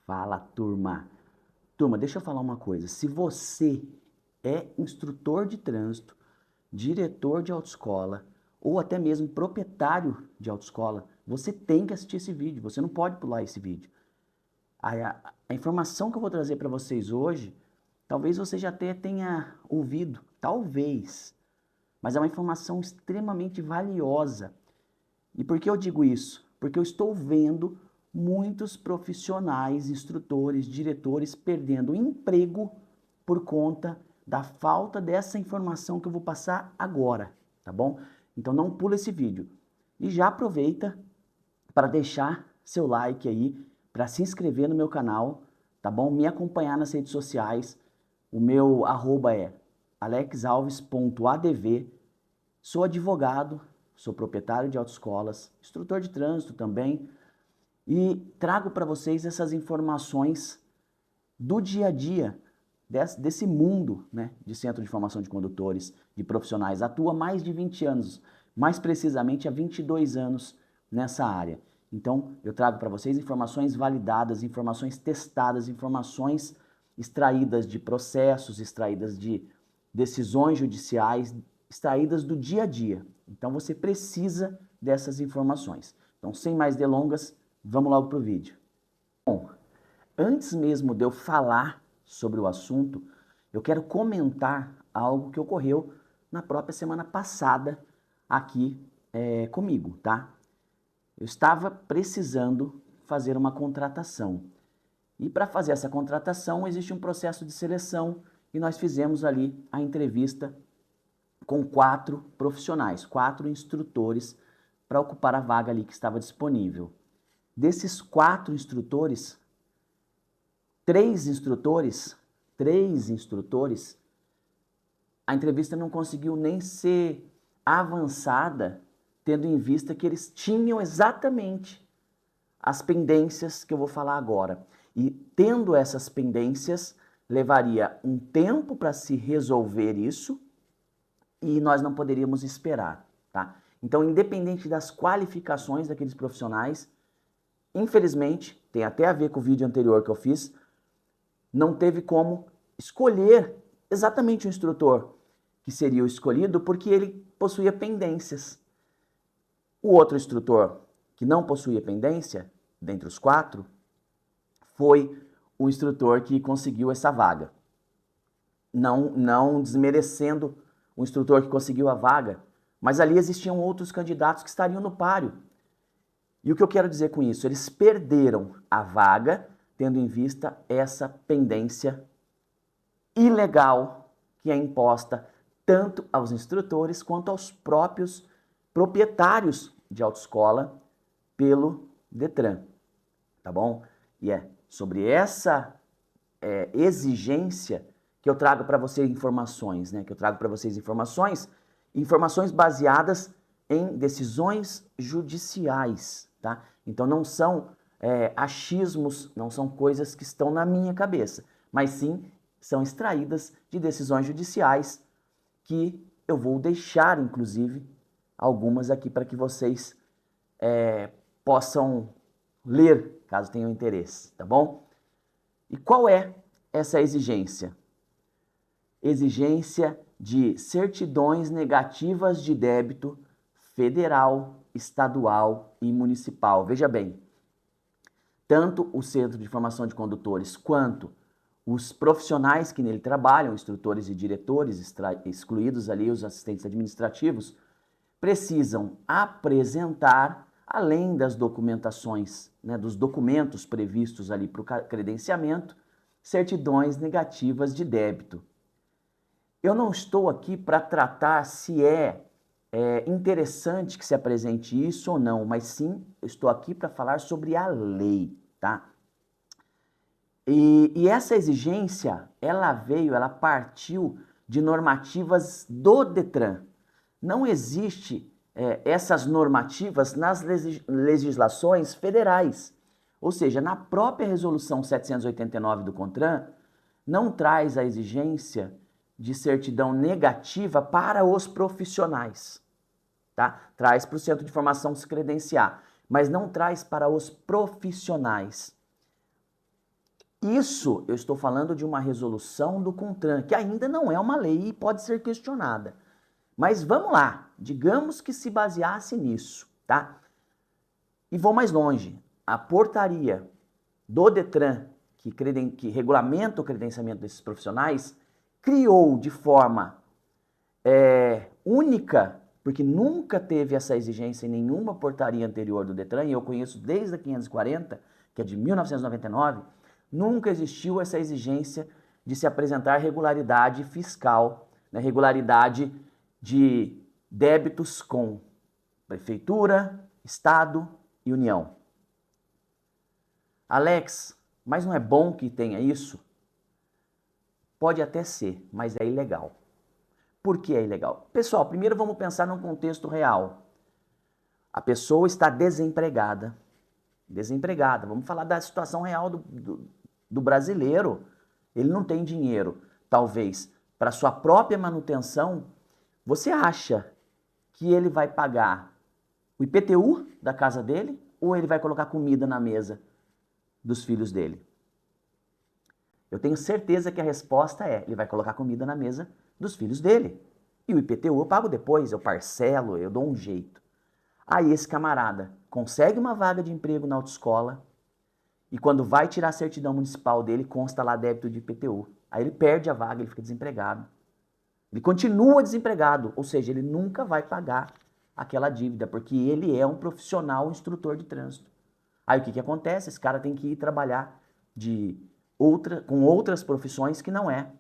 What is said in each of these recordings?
Fala, turma. Turma, deixa eu falar uma coisa. Se você é instrutor de trânsito, diretor de autoescola ou até mesmo proprietário de autoescola, você tem que assistir esse vídeo. Você não pode pular esse vídeo. A informação que eu vou trazer para vocês hoje, talvez você já até tenha ouvido, talvez, mas é uma informação extremamente valiosa. E por que eu digo isso? Porque eu estou vendo muitos profissionais, instrutores, diretores perdendo emprego por conta da falta dessa informação que eu vou passar agora, tá bom? Então não pula esse vídeo. E já aproveita para deixar seu like aí, para se inscrever no meu canal, tá bom? Me acompanhar nas redes sociais. O meu arroba é alexalves.adv. Sou advogado, sou proprietário de autoescolas, instrutor de trânsito também, e trago para vocês essas informações do dia a dia, desse mundo, né, de centro de formação de condutores, de profissionais. Atuo há mais de 20 anos, mais precisamente há 22 anos nessa área. Então, eu trago para vocês informações validadas, informações testadas, informações extraídas de processos, extraídas de decisões judiciais, extraídas do dia a dia. Então, você precisa dessas informações. Então, sem mais delongas, vamos logo para o vídeo. Bom, antes mesmo de eu falar sobre o assunto, eu quero comentar algo que ocorreu na própria semana passada aqui comigo, tá? Eu estava precisando fazer uma contratação. E para fazer essa contratação existe um processo de seleção e nós fizemos ali a entrevista com 4 profissionais, 4 instrutores para ocupar a vaga ali que estava disponível. Desses 4 instrutores, 3 instrutores, a entrevista não conseguiu nem ser avançada, tendo em vista que eles tinham exatamente as pendências que eu vou falar agora. E tendo essas pendências, levaria um tempo para se resolver isso e nós não poderíamos esperar, tá? Então, independente das qualificações daqueles profissionais, infelizmente, tem até a ver com o vídeo anterior que eu fiz, não teve como escolher exatamente o instrutor que seria o escolhido porque ele possuía pendências. O outro instrutor que não possuía pendência, dentre os 4, foi o instrutor que conseguiu essa vaga. Não desmerecendo o instrutor que conseguiu a vaga, mas ali existiam outros candidatos que estariam no páreo. E o que eu quero dizer com isso? Eles perderam a vaga, tendo em vista essa pendência ilegal que é imposta tanto aos instrutores quanto aos próprios proprietários de autoescola pelo Detran, tá bom? E é sobre essa exigência que eu trago para vocês informações, né? Que eu trago para vocês informações baseadas em decisões judiciais, tá? Então não são achismos, não são coisas que estão na minha cabeça, mas sim são extraídas de decisões judiciais que eu vou deixar, inclusive, algumas aqui para que vocês possam ler, caso tenham interesse, tá bom? E qual é essa exigência? Exigência de certidões negativas de débito federal, estadual e municipal. Veja bem, tanto o Centro de Formação de Condutores quanto os profissionais que nele trabalham, instrutores e diretores, excluídos ali os assistentes administrativos, precisam apresentar, além das documentações, né, dos documentos previstos ali para o credenciamento, certidões negativas de débito. Eu não estou aqui para tratar se é interessante que se apresente isso ou não, mas sim, eu estou aqui para falar sobre a lei, tá? E essa exigência, ela partiu de normativas do Detran. Não existe essas normativas nas legislações federais. Ou seja, na própria resolução 789 do CONTRAN, não traz a exigência de certidão negativa para os profissionais, tá? Traz para o centro de formação se credenciar, mas não traz para os profissionais. Isso eu estou falando de uma resolução do CONTRAN, que ainda não é uma lei e pode ser questionada. Mas vamos lá, digamos que se baseasse nisso, tá? E vou mais longe. A portaria do Detran, que regulamenta o credenciamento desses profissionais, criou de forma única, porque nunca teve essa exigência em nenhuma portaria anterior do Detran, e eu conheço desde a 540, que é de 1999, nunca existiu essa exigência de se apresentar regularidade fiscal, né, regularidade de débitos com prefeitura, estado e união. Alex, mas não é bom que tenha isso? Pode até ser, mas é ilegal. Por que é ilegal? Pessoal, primeiro vamos pensar num contexto real. A pessoa está desempregada. Desempregada. Vamos falar da situação real do brasileiro. Ele não tem dinheiro, talvez, para sua própria manutenção. Você acha que ele vai pagar o IPTU da casa dele ou ele vai colocar comida na mesa dos filhos dele? Eu tenho certeza que a resposta é: ele vai colocar comida na mesa dos filhos dele. E o IPTU eu pago depois, eu parcelo, eu dou um jeito. Aí esse camarada consegue uma vaga de emprego na autoescola e quando vai tirar a certidão municipal dele, consta lá débito de IPTU. Aí ele perde a vaga, ele fica desempregado. Ele continua desempregado, ou seja, ele nunca vai pagar aquela dívida, porque ele é um profissional instrutor de trânsito. Aí o que acontece? Esse cara tem que ir trabalhar com outras profissões que não é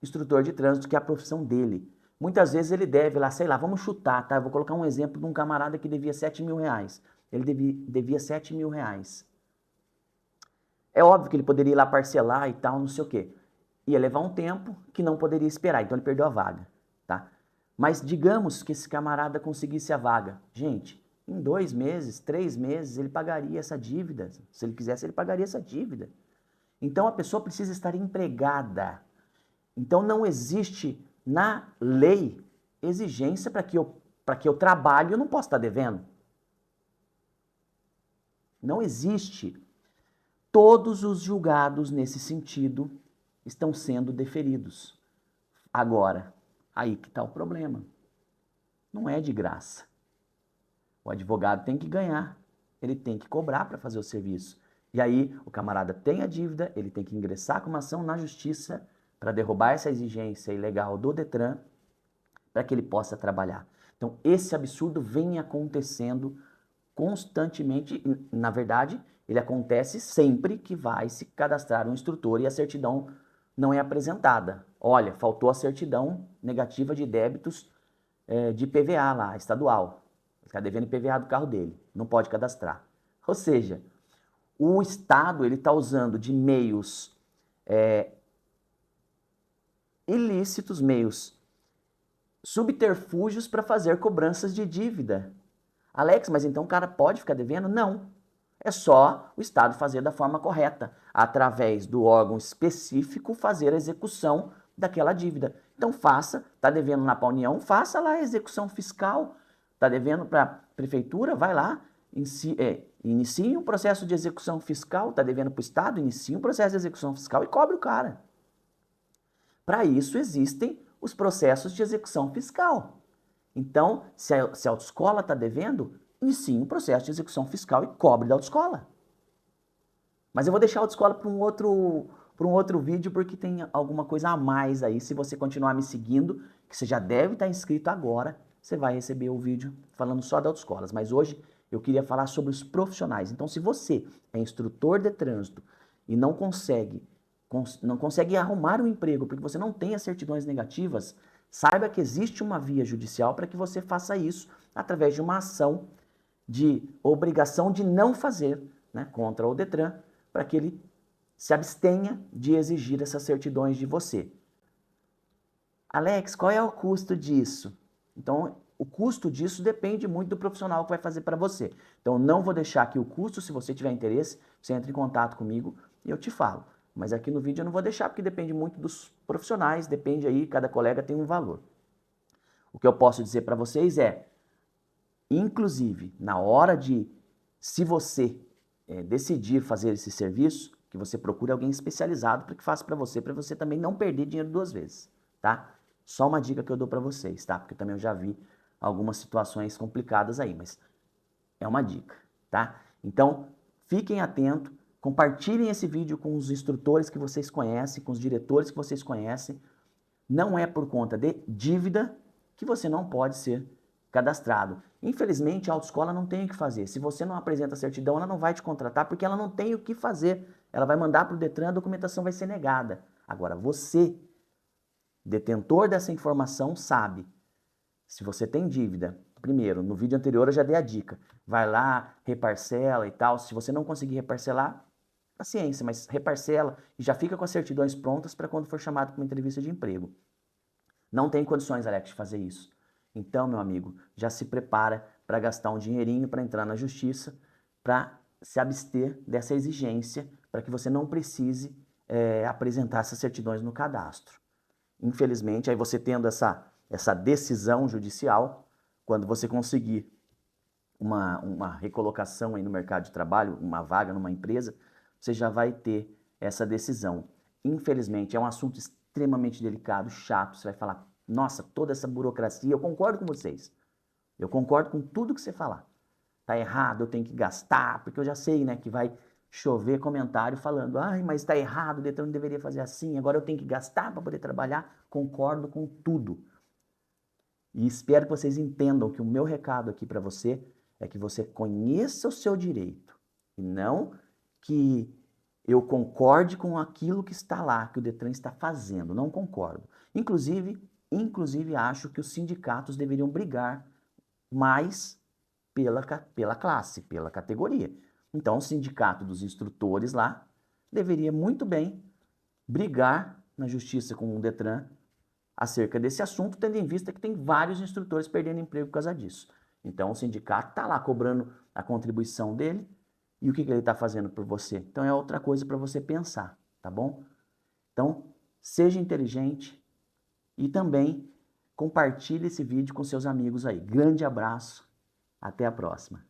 instrutor de trânsito, que é a profissão dele. Muitas vezes ele deve lá, sei lá, vamos chutar, tá? Eu vou colocar um exemplo de um camarada que devia 7 mil reais. Ele devia 7 mil reais. É óbvio que ele poderia ir lá parcelar e tal, não sei o quê. Ia levar um tempo que não poderia esperar, então ele perdeu a vaga, tá? Mas digamos que esse camarada conseguisse a vaga. Gente, em 2 meses, 3 meses, ele pagaria essa dívida. Se ele quisesse, ele pagaria essa dívida. Então a pessoa precisa estar empregada. Então não existe na lei exigência para que eu trabalhe, eu não posso estar devendo. Não existe. Todos os julgados nesse sentido estão sendo deferidos. Agora, aí que está o problema. Não é de graça. O advogado tem que ganhar, ele tem que cobrar para fazer o serviço. E aí o camarada tem a dívida, ele tem que ingressar com uma ação na justiça para derrubar essa exigência ilegal do Detran para que ele possa trabalhar. Então esse absurdo vem acontecendo constantemente, na verdade, ele acontece sempre que vai se cadastrar um instrutor e a certidão não é apresentada. Olha, faltou a certidão negativa de débitos de IPVA lá, estadual. Ele está devendo IPVA do carro dele, não pode cadastrar. Ou seja, o Estado ele está usando de meios ilícitos, meios subterfúgios para fazer cobranças de dívida. Alex, mas então o cara pode ficar devendo? Não. É só o Estado fazer da forma correta, através do órgão específico fazer a execução daquela dívida. Então faça, está devendo lá para a União, faça lá a execução fiscal. Está devendo para a Prefeitura, vai lá, inicie um processo de execução fiscal. Está devendo para o Estado, inicie um processo de execução fiscal e cobre o cara. Para isso existem os processos de execução fiscal. Então, se a autoescola está devendo, inicie um processo de execução fiscal e cobre da autoescola. Mas eu vou deixar a autoescola para um outro vídeo, porque tem alguma coisa a mais aí. Se você continuar me seguindo, que você já deve estar inscrito agora, você vai receber o vídeo falando só de autoescolas. Mas hoje eu queria falar sobre os profissionais. Então, se você é instrutor de trânsito e não consegue arrumar um emprego porque você não tem as certidões negativas, saiba que existe uma via judicial para que você faça isso através de uma ação de obrigação de não fazer, né, contra o Detran, para que ele se abstenha de exigir essas certidões de você. Alex, qual é o custo disso? Então, o custo disso depende muito do profissional que vai fazer para você. Então, não vou deixar aqui o custo, se você tiver interesse, você entra em contato comigo e eu te falo. Mas aqui no vídeo eu não vou deixar, porque depende muito dos profissionais, depende aí, cada colega tem um valor. O que eu posso dizer para vocês é, inclusive, na hora de, se você decidir fazer esse serviço, que você procure alguém especializado para que faça para você também não perder dinheiro duas vezes, tá? Só uma dica que eu dou para vocês, tá? Porque também eu já vi algumas situações complicadas aí, mas é uma dica, tá? Então, fiquem atentos, compartilhem esse vídeo com os instrutores que vocês conhecem, com os diretores que vocês conhecem. Não é por conta de dívida que você não pode ser cadastrado. Infelizmente, a autoescola não tem o que fazer. Se você não apresenta a certidão, ela não vai te contratar porque ela não tem o que fazer. Ela vai mandar para o Detran, a documentação vai ser negada. Agora, você, detentor dessa informação, sabe. Se você tem dívida, primeiro, no vídeo anterior eu já dei a dica. Vai lá, reparcela e tal. Se você não conseguir reparcelar, paciência, mas reparcela e já fica com as certidões prontas para quando for chamado para uma entrevista de emprego. Não tem condições, Alex, de fazer isso. Então, meu amigo, já se prepara para gastar um dinheirinho para entrar na justiça, para se abster dessa exigência, para que você não precise apresentar essas certidões no cadastro. Infelizmente, aí você tendo essa decisão judicial, quando você conseguir uma recolocação aí no mercado de trabalho, uma vaga numa empresa, você já vai ter essa decisão. Infelizmente, é um assunto extremamente delicado, chato, você vai falar, nossa, toda essa burocracia, eu concordo com vocês, eu concordo com tudo que você falar. Tá errado, eu tenho que gastar, porque eu já sei, né, que vai chover comentário falando, ai, mas tá errado, o Detran não deveria fazer assim, agora eu tenho que gastar para poder trabalhar. Concordo com tudo. E espero que vocês entendam que o meu recado aqui para você é que você conheça o seu direito e não que eu concorde com aquilo que está lá, que o Detran está fazendo. Não concordo. Inclusive acho que os sindicatos deveriam brigar mais pela classe, pela categoria. Então, o sindicato dos instrutores lá deveria muito bem brigar na justiça com o Detran acerca desse assunto, tendo em vista que tem vários instrutores perdendo emprego por causa disso. Então, o sindicato está lá cobrando a contribuição dele e o que ele está fazendo por você? Então, é outra coisa para você pensar, tá bom? Então, seja inteligente e também compartilhe esse vídeo com seus amigos aí. Grande abraço, até a próxima.